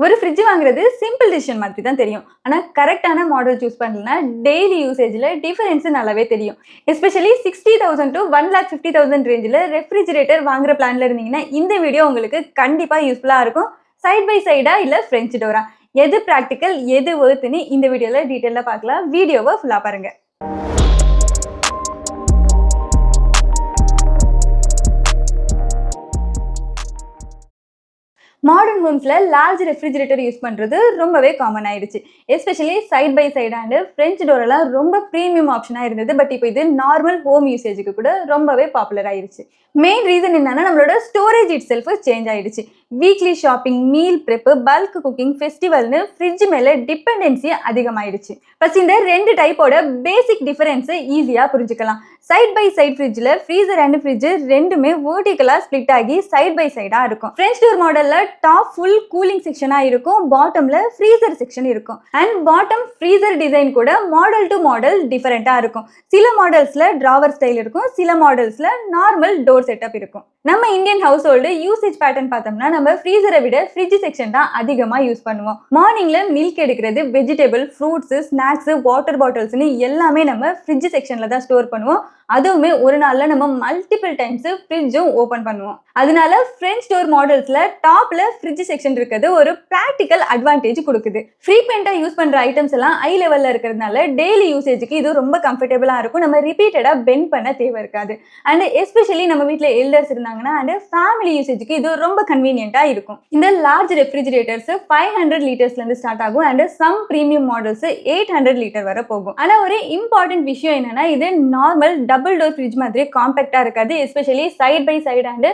ஒரு ஃப்ரிட்ஜ் வாங்குறது simple decision மாதிரி தான் தெரியும். ஆனா கரெக்டான மாடல் சூஸ் பண்ணலனா டெய்லி யூசேஜ்ல டிஃபரன்ஸ் நல்லாவே தெரியும். எஸ்பெஷலி 60,000 to 1,50,000 ரேஞ்சில் ரெஃப்ரிஜிரேட்டர் வாங்குற பிளான்ல இருந்தீங்கன்னா இந்த வீடியோ உங்களுக்கு கண்டிப்பா யூஸ்ஃபுல்லா இருக்கும். சைட் பை சைடா இல்ல ஃப்ரெஞ்ச் டோரா, எது ப்ராக்டிக்கல் எது ஒர்த்துன்னு இந்த வீடியோல டீட்டெயிலா பார்க்கலாம். வீடியோவை ஃபுல்லா பாருங்க. மாடர்ன் ஹோம்ஸ்ல லார்ஜ் ரெஃப்ரிஜிரேட்டர் யூஸ் பண்றது ரொம்பவே காமன் ஆயிடுச்சு. Especially side by side and French door எல்லாம் ரொம்ப ப்ரீமியம் ஆப்ஷனா இருந்தது. பட் இப்போ இது நார்மல் ஹோம் யூசேஜுக்கு கூட ரொம்பவே பாப்புலர் ஆயிடுச்சு. மெயின் ரீசன் என்னன்னா நம்மளோட ஸ்டோரேஜ் இட் செல்ஃப் சேஞ்ச் ஆயிடுச்சு. Weekly shopping, meal prep, bulk cooking, ஃபெஸ்டிவல்னு ஃப்ரிட்ஜ் மேல டிபெண்டன்சி அதிகமாயிடுச்சு. ஃபர்ஸ்ட் இந்த ரெண்டு டைப்போட பேசிக் டிஃபரன்ஸ் ஈஸியா புரிஞ்சுக்கலாம். சைட் பை சைட் ஃப்ரிட்ஜ்ல ஃப்ரீசர் அண்ட் ஃப்ரிட்ஜ் ரெண்டுமே வெர்டிகலா ஸ்பிளிட் ஆகி சைட் பை சைடா இருக்கும். ஃப்ரெஞ்ச் டோர் மாடல்ல டாப் ஃபுல் கூலிங் செக்ஷனா இருக்கும், பாட்டம்ல ஃப்ரீசர் செக்ஷன் இருக்கும். அண்ட் பாட்டம் ஃப்ரீசர் டிசைன் கூட மாடல் டு மாடல் டிஃபரெண்டா இருக்கும். சில மாடல்ஸ்ல டிராவர் ஸ்டைல் இருக்கும், சில மாடல்ஸ்ல நார்மல் டோர் செட்டப் இருக்கும். நம்ம Indian house hold usage pattern பார்த்தோம்னா நம்ம ஃப்ரீசரை விட ஃப்ரிட்ஜ் செக்ஷன் தான் அதிகமா யூஸ் பண்ணுவோம். மார்னிங்ல மில்க் எடுக்கிறது, வெஜிடபிள், ஃப்ரூட்ஸ், ஸ்நாக்ஸ், வாட்டர் பாட்டில்ஸ்னு எல்லாமே நம்ம ஃப்ரிட்ஜ் செக்ஷன்ல தான் ஸ்டோர் பண்ணுவோம். அதுவுமே ஒரு நாள்ல நம்ம மல்டிபிள் டைம்ஸ் ஃப்ரிட்ஜும் ஓபன் பண்ணுவோம். அதனால ஃப்ரெஞ்ச் டோர் மாடல்ஸ்ல டாப்ல ஃப்ரிட்ஜ் செக்ஷன் இருக்கிறது ஒரு பிராக்டிக்கல் அட்வான்டேஜ் கொடுக்குது. ஃப்ரீக்வெண்டா யூஸ் பண்ற ஐட்டம்ஸ் எல்லாம் ஹை லெவல்ல இருக்கிறதுனால டெய்லி யூசேஜுக்கு இது ரொம்ப கம்ஃபர்டபுளா இருக்கும். நம்ம ரிப்பீட்டடா பெண்ட் பண்ண தேவை இருக்காது. அண்ட் எஸ்பெஷலி நம்ம வீட்டுல எல்டர்ஸ் இருந்தாங்கன்னா அண்ட் ஃபேமிலி யூசேஜுக்கு இது ரொம்ப கன்வீனியன்ட்டா இருக்கும். இந்த லார்ஜ் ரெஃப்ரிஜிரேட்டர்ஸ் 500 லிட்டர்ஸ்ல இருந்து ஸ்டார்ட் ஆகும் and some premium models 800 litre வரை போகும். ஆனா ஒரு இம்பார்ட்டன்ட் விஷயம் என்னன்னா இது நார்மல் டபுள் டோர் ஃப்ரிட்ஜ் மாதிரி காம்பேக்டா இருக்காது. Especially side by side and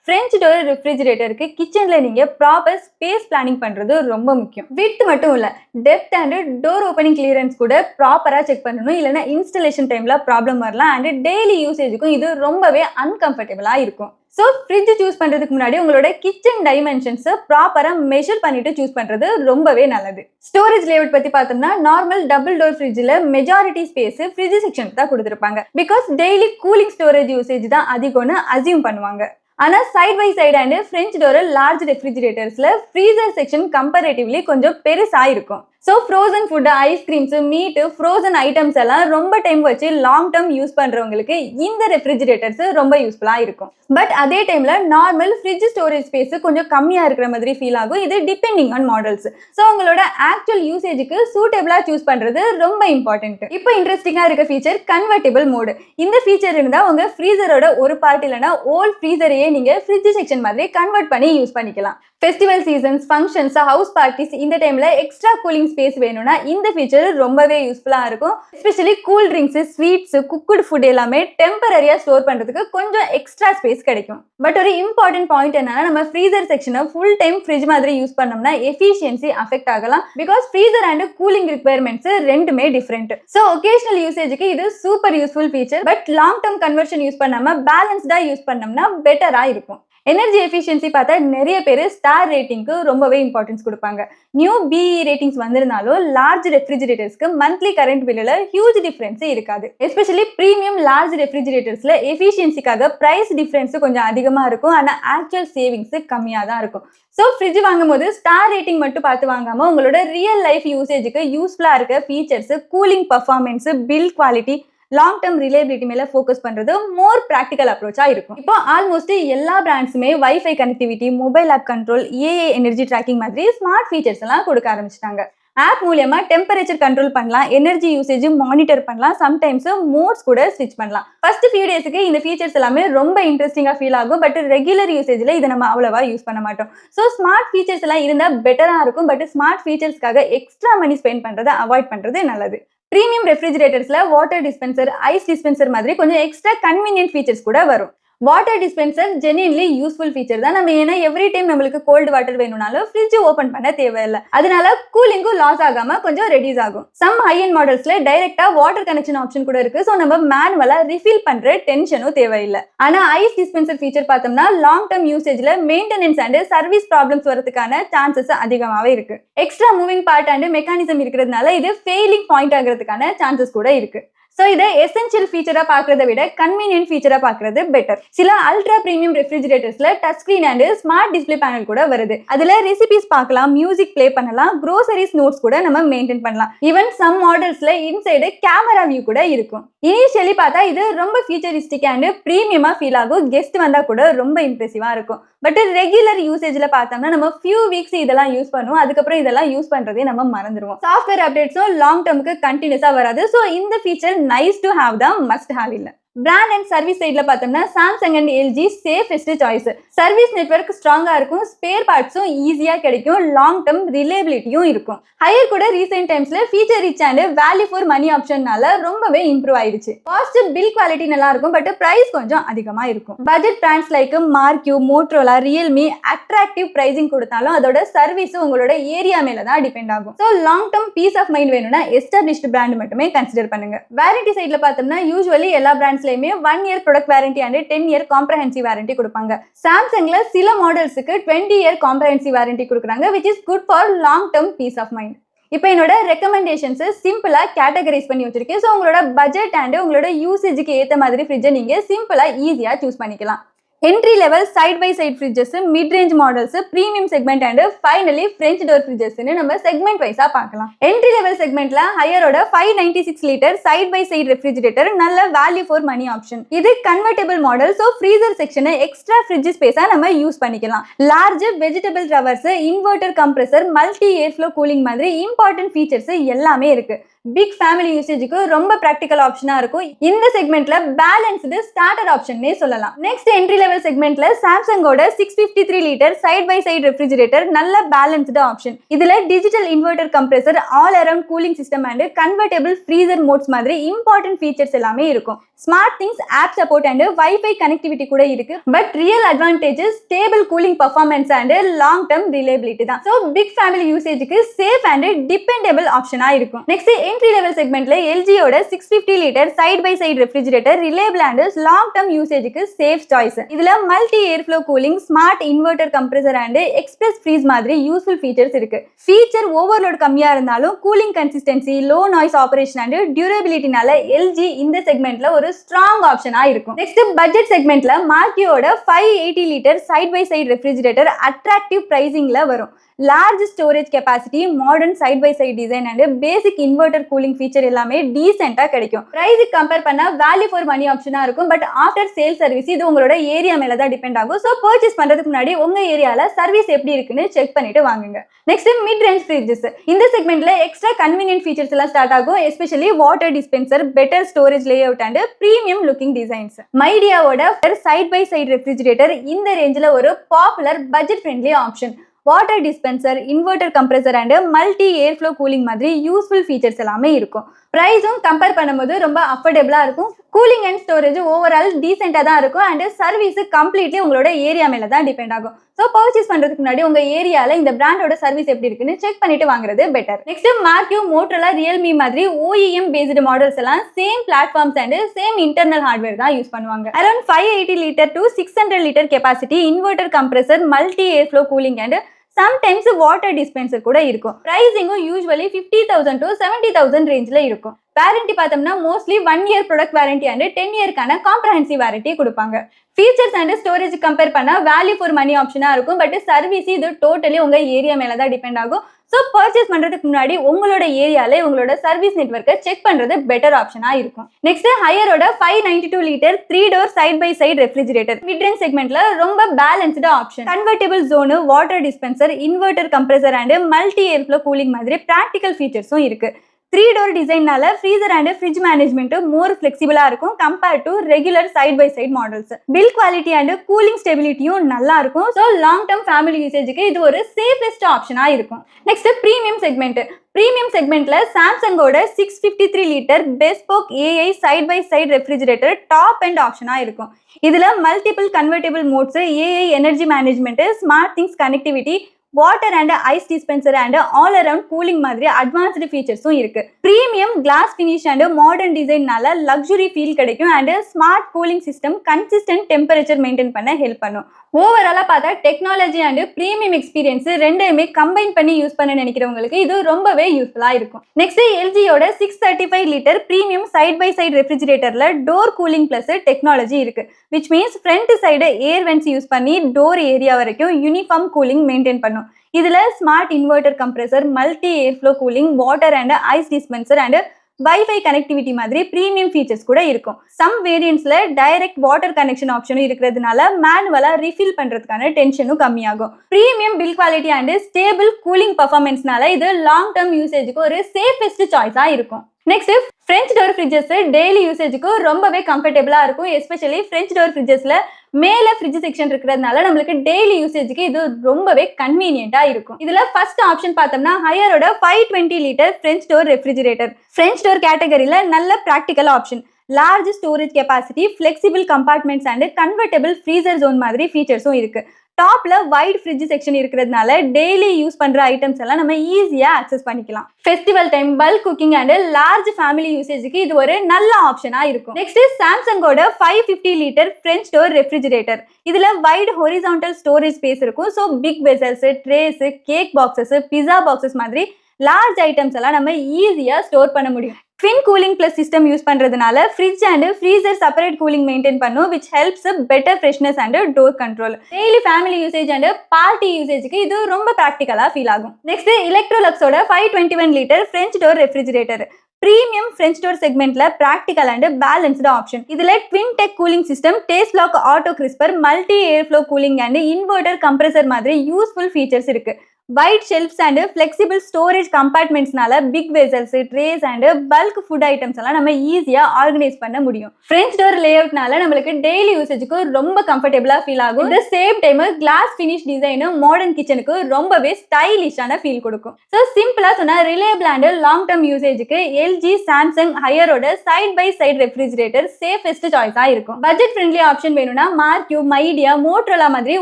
French door ரெஃப்ரிஜிரேட்டருக்கு கிச்சன்ல நீங்க ப்ராப்பர் ஸ்பேஸ் பிளானிங் பண்றது ரொம்ப முக்கியம். விட்த் மட்டும் இல்ல, depth and door opening clearance கூட ப்ராப்பரா செக் பண்ணணும். இல்லைன்னா இன்ஸ்டலேஷன் டைம்ல ப்ராப்ளம் வரலாம் அண்ட் டெய்லி யூசேஜுக்கும் இது ரொம்பவே அன்கம்ஃபர்டபுளா இருக்கும். ஸோ ஃப்ரிட்ஜ் சூஸ் பண்றதுக்கு முன்னாடி உங்களோட கிச்சன் டைமென்ஷன்ஸ் ப்ராப்பரா மெஷர் பண்ணிட்டு சூஸ் பண்றது ரொம்பவே நல்லது. ஸ்டோரேஜ் லேஅவுட் பத்தி பார்த்தோம்னா நார்மல் டபுள் டோர் ஃப்ரிட்ஜ்ல மெஜாரிட்டி ஸ்பேஸ் ஃப்ரிட்ஜ் செக்ஷன் தான் கொடுத்துருப்பாங்க. Because daily cooling storage usage தான் அதிகம்னு அசியூம் பண்ணுவாங்க. ஆனா side by side and French door large ரெஃப்ரிஜிரேட்டர்ஸ்ல ஃப்ரீசர் செக்ஷன் கம்பேரிட்டிவ்லி கொஞ்சம் பெருசா இருக்கும். So frozen food, ice creams, meat, frozen items எல்லாம் ரொம்ப டைம் வச்சு லாங் டேர்ம் யூஸ் பண்றவங்களுக்கு இந்த ரெஃப்ரிஜிரேட்டர்ஸ் ரொம்ப யூஸ்ஃபுல்லா இருக்கும். பட் அதே டைம்ல நார்மல் ஃப்ரிட்ஜ் ஸ்டோரேஜ் ஸ்பேஸ் கொஞ்சம் கம்மியா இருக்கிற மாதிரி ஃபீல் ஆகும். இது டிபெண்டிங் ஆன் மாடல்ஸ். ஸோ உங்களோட ஆக்சுவல் யூசேஜுக்கு சூட்டபிளா சூஸ் பண்றது ரொம்ப இம்பார்ட்டன்ட். இப்போ இன்ட்ரெஸ்டிங்கா இருக்க ஃபீச்சர் கன்வெர்ட்டிபிள் மோடு. இந்த ஃபீச்சர் இருந்தா உங்க ஃப்ரீசரோட ஒரு பார்ட் இல்லைன்னா ஓல்ட் ஃப்ரீசரையே நீங்க ஃப்ரிட்ஜ் செக்ஷன் மாதிரி கன்வெர்ட் பண்ணி யூஸ் பண்ணிக்கலாம். Festival seasons, functions, house parties இந்த டைம்ல எக்ஸ்ட்ரா கூலிங் ஸ்பேஸ் வேணும்னா இந்த ஃபீச்சர் ரொம்பவே யூஸ்ஃபுல்லா இருக்கும். Especially cool drinks, sweets, cooked food எல்லாமே டெம்பரரியா ஸ்டோர் பண்றதுக்கு கொஞ்சம் எக்ஸ்ட்ரா ஸ்பேஸ் கிடைக்கும். பட் ஒரு இம்பார்ட்டன்ட் பாயிண்ட் என்னன்னா நம்ம ஃப்ரீசர் செக்ஷனை ஃபுல் டைம் ஃப்ரிட்ஜ் மாதிரி யூஸ் பண்ணோம்னா எஃபிஷியன்சி அஃபெக்ட் ஆகலாம். Because freezer and cooling requirements ரெண்டுமே டிஃபரெண்ட். ஸோ ஒகேஷனல் யூசேஜுக்கு இது super useful feature. But long term conversion use பண்ணாம பேலன்ஸ்டா யூஸ் பண்ணோம்னா பெட்டரா இருக்கும். எனர்ஜி எஃபிஷியன்சி பார்த்தா நிறைய பேர் ஸ்டார் ரேட்டிங்க்கு ரொம்பவே இம்பார்ட்டன்ஸ் கொடுப்பாங்க. நியூ பிஇ ரேட்டிங்ஸ் வந்திருந்தாலும் லார்ஜ் ரெஃப்ரிஜிரேட்டர்ஸ்க்கு மந்த்லி கரண்ட் பில்லுல ஹியூஜ் டிஃபரன்ஸ் இருக்காது. எஸ்பெஷலி பிரீமியம் லார்ஜ் ரெஃப்ரிஜிரேட்டர்ஸ்ல எஃபிஷியன்சிக்காக பிரைஸ் டிஃபரன்ஸ் கொஞ்சம் அதிகமா இருக்கும். ஆனா ஆக்சுவல் சேவிங்ஸ் கம்மியா தான் இருக்கும். ஸோ ஃப்ரிட்ஜ் வாங்கும் போது ஸ்டார் ரேட்டிங் மட்டும் பார்த்து வாங்காம உங்களோட ரியல் லைஃப் யூசேஜுக்கு யூஸ்ஃபுல்லா இருக்க features, cooling performance, build quality, long term reliability மேல ஃபோக்கஸ் பண்றது மோர் பிராக்டிக்கல் அப்ரோச்சா இருக்கும். இப்போ ஆல்மோஸ்ட் எல்லா பிராண்ட்ஸுமே wifi connectivity, mobile app control, AI energy tracking மாதிரி ஸ்மார்ட் ஃபீச்சர்ஸ் எல்லாம் கொடுக்க ஆரம்பிச்சிட்டாங்க. ஆப் மூலியமா டெம்பரேச்சர் கண்ட்ரோல் பண்ணலாம், எனர்ஜி யூசேஜ் மானிட்டர் பண்ணலாம், சம்டைம்ஸ் மோட்ஸ் கூட ஸ்விட்ச் பண்ணலாம். ஃபர்ஸ்ட் ஃபியூ டேஸ்க்கு இந்த ஃபீச்சர்ஸ் எல்லாமே ரொம்ப இன்ட்ரெஸ்டிங்கா ஃபீல் ஆகும். பட் ரெகுலர் யூசேஜ்ல இதை நம்ம அவ்வளவா யூஸ் பண்ண மாட்டோம். ஸோ ஸ்மார்ட் ஃபீச்சர்ஸ் எல்லாம் இருந்தா பெட்டரா இருக்கும். பட் ஸ்மார்ட் ஃபீச்சர்ஸ்க்காக எக்ஸ்ட்ரா மணி ஸ்பெண்ட் பண்றதை அவாய்ட் பண்றது நல்லது. பிரீமியம் ரெஃப்ரிஜிரேட்டர்ஸ்ல வாட்டர் டிஸ்பென்சர், ஐஸ் டிஸ்பென்சர் மாதிரி கொஞ்சம் எக்ஸ்ட்ரா கன்வீனியன்ட் ஃபீச்சர்ஸ் கூட வரும். Water dispenser genuinely useful feature தான். நம்ம ஏன்னா எவ்ரி டைம் நம்மளுக்கு கோல்டு வாட்டர் வேணும்னாலும் ஃப்ரிட்ஜ் ஓபன் பண்ண தேவையில்லை. அதனால கூலிங்கும் லாஸ் ஆகாம கொஞ்சம் ரெடியூஸ் ஆகும். சம் ஹை அண்ட் மாடல்ஸ்ல டைரக்டா வாட்டர் கனெக்ஷன் ஆப்ஷன் கூட இருக்கு. ஸோ நம்ம மேனுவலா ரிஃபில் பண்ற டென்ஷனும் தேவையில்லை. ஆனா ஐஸ் டிஸ்பென்சர் ஃபீச்சர் பார்த்தோம்னா லாங் டேர்ம் யூசேஜ்ல மெயின்டெனன்ஸ் அண்ட் சர்வீஸ் ப்ராப்ளம்ஸ் வரதுக்கான சான்சஸ் அதிகமாவே இருக்கு. Extra moving part and mechanism இருக்கிறதுனால இது ஃபெயிலிங் பாயிண்ட் ஆகிறதுக்கான சான்சஸ் கூட இருக்கு. ஸோ இதை எசென்ஷியல் ஃபீச்சரா பார்க்கறத விட கன்வீனியன்ட் ஃபீச்சரா பார்க்கறது பெட்டர். சில அல்ட்ரா பிரீமியம் ரெஃப்ரிஜிரேட்டர்ஸ்ல touch screen and smart display panel கூட வருது. அதுல ரெசிபிஸ் பார்க்கலாம், மியூசிக் பிளே பண்ணலாம், க்ரோசரிஸ் நோட்ஸ் கூட நம்ம மெயின்டைன் பண்ணலாம். ஈவன் சம் மாடல்ஸ்ல இன்சைடு கேமரா வியூ கூட இருக்கும். இனிஷியலி பார்த்தா இது ரொம்ப ஃபியூச்சரிஸ்டிக் அண்ட் பிரீமியமா ஃபீல் ஆகும். கெஸ்ட் வந்தா கூட ரொம்ப இம்ப்ரெசிவா இருக்கும். பட் ரெகுலர் யூசேஜ்ல பார்த்தோம்னா நம்ம ஃபியூ வீக்ஸ் இதெல்லாம் யூஸ் பண்ணுவோம், அதுக்கப்புறம் இதெல்லாம் யூஸ் பண்றதே நம்ம மறந்துடுவோம். சாஃப்ட்வேர் அப்டேட்ஸும் லாங் டேர்முக்கு கண்டினியூஸா வராது. ஸோ இந்த ஃபீச்சர் நைஸ் டு ஹேவ் தான், மஸ்ட் ஹேவ் இல்ல. பிராண்ட் அண்ட் சர்வீஸ் சைட்ல பார்த்தோம்னா Samsung and LG safest choice. Service network ஸ்ட்ராங்கா இருக்கும், ஸ்பேர் பார்ட்ஸும் ஈஸியா கிடைக்கும், லாங் டேர்ம் ரிலேபிலிட்டியும் இருக்கும். ஹையர் கூட ரீசெண்ட் டைம்ஸ்ல feature rich and value for money ஆப்ஷன்னால ரொம்பவே இம்ப்ரூவ் ஆயிடுச்சு. காஸ்ட் பில் குவாலிட்டி நல்லா இருக்கும், பட் பிரைஸ் கொஞ்சம் அதிகமா இருக்கும். Budget brands like Marq, Motorola, Realme attractive pricing கொடுத்தாலும் அதோட சர்வீஸ் உங்களோட ஏரியா மேல தான் டிபெண்ட் ஆகும். So long term peace of mind வேணும்னா எஸ்டாப்ளிஷ்டு பிராண்ட் மட்டுமே கன்சிடர் பண்ணுங்க. வாரண்டி சைட்ல பார்த்தோம்னா யூஸ்வலி எல்லா பிராண்ட்ஸ்லயுமே 1 year product warranty and 10 year comprehensive warranty கொடுப்பாங்க. சாம்சங்ல சில மாடல்ஸுக்கு 20 year காம்ப்ரஹென்சிவ் வாரண்டி கொடுக்குறாங்க, which is good for long term peace of mind. இப்போ என்னோட ரெக்கமெண்டேஷன்ஸ் சிம்பிளா கேட்டகரைஸ் பண்ணி வச்சிருக்கேன். ஸோ உங்களோட பட்ஜெட் அண்ட் உங்களோட யூசேஜுக்கு ஏற்ற மாதிரி ஃப்ரிட்ஜை நீங்க சிம்பிளா ஈஸியா சூஸ் பண்ணிக்கலாம். Entry level side by side fridges, mid range models, premium segment and finally french door ஃப்ரிட்ஜஸ்னு நம்ம செக்மெண்ட் வைஸா பார்க்கலாம். என்ட்ரி லெவல் செக்மெண்ட்ல ஹையரோட 596 litre side by side refrigerator நல்ல வேல்யூ ஃபார் மணி ஆப்ஷன். இது கன்வெர்டபிள் மாடல், ஸோ ஃப்ரீசர் செக்ஷனை எக்ஸ்ட்ரா ஃப்ரிட்ஜ் ஸ்பேஸா நம்ம யூஸ் பண்ணிக்கலாம். Large vegetable drawers, inverter compressor, multi air flow cooling மாதிரி இம்பார்ட்டன்ட் ஃபீச்சர்ஸ் எல்லாமே இருக்கு. பிக் ஃபேமிலி யூசேஜுக்கு ரொம்ப ப்ராக்டிக்கல் ஆப்ஷனா இருக்கும். இந்த செக்மெண்ட்ல பேலன்ஸ்டு ஸ்டார்டர் ஆப்ஷன்னே சொல்லலாம். நெக்ஸ்ட் என்ட்ரி லெவல் செக்மெண்ட்ல சாம்சங்கோட 653 litre side by side refrigerator நல்ல பேலன்ஸ்டு ஆப்ஷன். இதுல digital inverter compressor, all around cooling system and convertible freezer modes மாதிரி இம்பார்ட்டன்ட் ஃபீச்சர்ஸ் எல்லாமே இருக்கும். Smart things app support and wifi connectivity கூட இருக்கு. But real advantages stable cooling performance and long term reliability தான். So big family யூசேஜுக்கு safe and dependable ஆப்ஷனா இருக்கும். Next entry level செக்மெண்ட்ல எல்ஜியோட 650 litre side by side refrigerator reliable and long term யூசேஜுக்கு safe choice. இதுல multi air flow cooling, smart inverter compressor and express freeze மாதிரி useful features இருக்கு. Feature overload கம்மியா இருந்தாலும் cooling consistency, low noise operation and டியூரபிலிட்டினால LG இந்த செக்மெண்ட்ல ஒரு ஸ்ட்ராங் ஆப்ஷனா இருக்கும். நெக்ஸ்ட் பட்ஜெட் செக்மெண்ட்ல மார்க்கியோட 580 litre side by side refrigerator attractive பிரைசிங்ல வரும். Large storage capacity, modern side by side design and basic inverter cooling feature எல்லாமே டீசென்ட்டா கிடைக்கும். பிரைஸுக்கு கம்பேர் பண்ணா வேல்யூ ஃபார் மணி ஆப்ஷனா இருக்கும். பட் ஆஃப்டர் சேல் சர்வீஸ் இது உங்களோட ஏரியா மேல தான் டிபெண்ட் ஆகும். ஸோ பர்ச்சேஸ் பண்றதுக்கு முன்னாடி உங்க ஏரியால சர்வீஸ் எப்படி இருக்குன்னு செக் பண்ணிட்டு வாங்குங்க. Next mid range fridges. இந்த செக்மெண்ட்ல எக்ஸ்ட்ரா கன்வீனியன்ட் ஃபீச்சர்ஸ் எல்லாம் ஸ்டார்ட் ஆகும். Especially water dispenser, better storage layout and premium looking designs. மைடியாவோட சைட் பை சைட் ரெஃப்ரிஜிரேட்டர் இந்த ரேஞ்சில் ஒரு popular budget friendly option. Water dispenser, inverter compressor and multi air flow cooling மாதிரி useful features எல்லாமே இருக்கும். ப்ரைஸும் கம்பேர் பண்ணும்போது ரொம்ப அஃபோர்டபுளா இருக்கும். கூலிங் அண்ட் ஸ்டோரேஜ் ஓவரால் டீசென்ட்டா தான் இருக்கும் அண்ட் சர்வீஸ் கம்ப்ளீட்லி உங்களோட ஏரியா மேல தான் டிபெண்ட் ஆகும். ஸோ பர்ச்சேஸ் பண்றதுக்கு முன்னாடி உங்க ஏரியால இந்த பிராண்டோட சர்வீஸ் எப்படி இருக்குன்னு செக் பண்ணிட்டு வாங்குறது better. Next marquee, Motorola, Realme மாதிரி OEM பேஸ்டு மாடல்ஸ் எல்லாம் same platforms and same internal hardware தான் யூஸ் பண்ணுவாங்க. Around 580 litre to 600 litre capacity, inverter compressor, multi air flow cooling and sometimes water dispenser கூட இருக்கும். பிரைசிங்கும் usually 50,000 to 70,000 ரேஞ்சில் இருக்கும். Warranty பார்த்தோம்னா mostly 1 year product warranty and 10 yearக்கான comprehensive warranty கொடுப்பாங்க. Features and storage compare பண்ணா வேல்யூ ஃபார் மணி ஆப்ஷனா இருக்கும். பட் சர்வீஸ் இது டோட்டலி உங்க ஏரியா மேல தான் டிபெண்ட் ஆகும். ஸோ பர்ச்சேஸ் பண்றதுக்கு முன்னாடி உங்களோட ஏரியால உங்களோட சர்வீஸ் நெட்வொர்க்கை செக் பண்றது பெட்டர் ஆப்ஷனா இருக்கும். நெக்ஸ்ட் ஹையரோட 592 litre 3 door side by side refrigerator mid range செக்மெண்ட்ல ரொம்ப balanced option. Convertible zone, water dispenser, inverter compressor and multi air flow cooling மாதிரி பிராக்டிக்கல் ஃபீச்சர்ஸும் இருக்கு. 3 டோர் டிசைன்னால freezer and fridge management more ஃபிளெக்சிபிளா இருக்கும் compared to regular side by side models. Build quality and cooling ஸ்டெபிலிட்டியும் நல்லா இருக்கும். So long term family யூசேஜுக்கு இது ஒரு சேஃபஸ்ட் ஆப்ஷனா இருக்கும். Next premium segment. பிரீமியம் செக்மெண்ட்ல சாம்சங்கோட 653 litre Bespoke AI side by side refrigerator top and ஆப்ஷனா இருக்கும். இதுல multiple convertible modes, AI energy management, smart things connectivity, water and ice dispenser and all around cooling மாதிரி advanced ஃபீச்சர்ஸும் இருக்கு. Premium glass finish and modern டிசைன்னால luxury feel கிடைக்கும் and smart cooling system consistent temperature maintain பண்ண help பண்ணும். ஓவராலா பார்த்தா technology and premium experience ரெண்டையுமே கம்பைன் பண்ணி யூஸ் பண்ண நினைக்கிறவங்களுக்கு இது ரொம்பவே யூஸ்ஃபுல்லா இருக்கும். நெக்ஸ்ட் எல்ஜியோட 635 litre premium side by side ரெஃப்ரிஜரேட்டர்ல டோர் கூலிங் பிளஸ் டெக்னாலஜி இருக்கு. Which means front side air vents use பண்ணி டோர் ஏரியா வரைக்கும் யூனிஃபார்ம் கூலிங் மெயின்டைன் பண்ணும். இதுல smart inverter compressor, multi air flow cooling, water and ice dispenser and wifi connectivity மாதிரி premium features கூட இருக்கும். Some வேரியன்ட்ஸ்ல direct water connection ஆப்ஷனும் இருக்கிறதுனால மேனுவலா ரீஃபில் பண்றதுக்கான டென்ஷனும் கம்மியாகும். Premium build quality and stable cooling பர்ஃபார்மன்ஸ்னால இது லாங் டர்ம் யூசேஜுக்கு ஒரு சேஃபஸ்ட் சாய்ஸா இருக்கும். Next french door fridges daily யூசேஜுக்கு ரொம்பவே கம்ஃபர்டபுளா இருக்கும். எஸ்பெஷலி ஃப்ரெஞ்ச் டோர் ஃப்ரிட்ஜஸ்ல மேல ஃப்ரிட்ஜ் செக்ஷன் இருக்கிறதுனால நம்மளுக்கு டெய்லி யூசேஜுக்கு இது ரொம்பவே கன்வீனியன்ட்டா இருக்கும். இதுல ஃபர்ஸ்ட் ஆப்ஷன் பார்த்தோம்னா ஹையரோட 520 litre french door refrigerator. French door கேட்டகரியில நல்ல practical option. Large storage capacity, flexible compartments and convertible freezer zone மாதிரி ஃபீச்சர்ஸும் இருக்கு. டாப்ல வைட் ஃப்ரிட்ஜ் செக்ஷன் இருக்கிறதுனால டெய்லி யூஸ் பண்ற ஐட்டம்ஸ் எல்லாம் நம்ம ஈஸியா ஆக்சஸ் பண்ணிக்கலாம். Festival time, bulk cooking and large family யூசேஜுக்கு இது ஒரு நல்ல ஆப்ஷனா இருக்கும். நெக்ஸ்ட் சாம்சங்கோட 550 லிட்டர் ஃப்ரெஞ்ச் டோர் ரெஃப்ரிஜரேட்டர். இதுல வைட் ஹொரிசான்டல் ஸ்டோரேஜ் ஸ்பேஸ் இருக்கும். So big vessels, trays, cake boxes, pizza boxes மாதிரி லார்ஜ் ஐட்டம்ஸ் எல்லாம் நம்ம ஈஸியா ஸ்டோர் பண்ண முடியும். Twin cooling plus system use பண்றதுனால fridge and freezer separate cooling maintain பண்ணும், which helps better freshness and door control. Daily family usage and party யூசேஜுக்கு இது ரொம்ப ப்ராக்டிக்கலா ஃபீல் ஆகும். நெக்ஸ்ட் எலக்ட்ரோலக்ஸோட 521 litre french door refrigerator. Premium french door செக்மெண்ட்ல practical and balanced option. இதுல twin tech cooling system, taste lock auto CRISPR, multi air flow cooling and inverter compressor மாதிரி useful features இருக்கு. Wide shelves and flexible storage கம்பார்ட்மெண்ட்ஸ்னால big vessels, trays and bulk food items எல்லாம் நம்ம ஈஸியா organise பண்ண முடியும். French door லேஅவுட்னால நம்மளுக்கு daily யூசேஜுக்கு ரொம்ப கம்ஃபர்டபுளா ஃபீல் ஆகும். இந்த same time glass finish design modern கிச்சனுக்கு ரொம்பவே ஸ்டைலிஷான ஃபீல் கொடுக்கும். ஸோ சிம்பிளா சொன்னா ரிலேபிள் அண்ட் லாங் டர்ம் யூசேஜுக்கு எல்ஜி, சாம்சங், ஹையரோட side by side refrigerator safest சாய்ஸா இருக்கும். பட்ஜெட் ஃப்ரெண்ட்லி ஆப்ஷன் வேணும்னா மார்க்யூ, மைடியா, மோட்டரோலா மாதிரி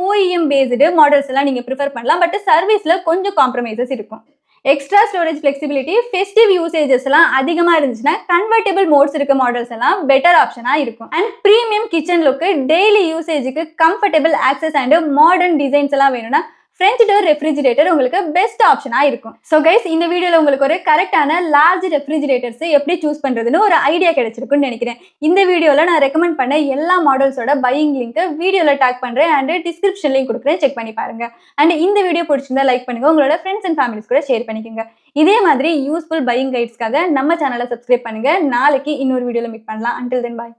OEM பேஸ்டு மாடல்ஸ் எல்லாம் நீங்க ப்ரிஃபர் பண்ணலாம். பட் சர்வீஸ்ல கொஞ்சம் காம்ப்ரமைசஸ் இருக்கும். Extra storage flexibility, festive usages எல்லாம் அதிகமா இருந்துச்சுன்னா கன்வெர்டபிள் மோட்ஸ் இருக்க மாடல்ஸ் எல்லாம் பெட்டர் ஆப்ஷனா இருக்கும். And premium kitchen look, daily யூசேஜுக்கு comfortable access and modern designs எல்லாம் வேணும்னா ஃப்ரெஞ்ச் டோர் ரெஃப்ரிஜரேட்டர் உங்களுக்கு பெஸ்ட் ஆப்ஷனா இருக்கும். ஸோ கைஸ், இந்த வீடியோல உங்களுக்கு ஒரு கரெக்டான லார்ஜ் ரெஃப்ரிஜரேட்டர்ஸ் எப்படி சூஸ் பண்றதுன்னு ஒரு ஐடியா கிடைச்சிருக்குன்னு நினைக்கிறேன். இந்த வீடியோல நான் ரெக்கமெண்ட் பண்ண எல்லா மாடல்ஸோட பையிங் லிங்க் வீடியோல டேக் பண்றேன் அண்ட் டிஸ்கிரிப்ஷன்லையும் கொடுக்குறேன், செக் பண்ணி பாருங்க. அண்ட் இந்த வீடியோ பிடிச்சிருந்தா லைக் பண்ணுங்க, உங்களோட ஃப்ரெண்ட்ஸ் அண்ட் ஃபேமிலிஸ் கூட ஷேர் பண்ணிக்கோங்க. இதே மாதிரி யூஸ்ஃபுல் பையிங் கைட்ஸ்க்காக நம்ம சேனலை சப்ஸ்கிரைப் பண்ணுங்க. நாளைக்கு இன்னொரு வீடியோல மீட் பண்ணலாம். அன்டில் தென் பாய்.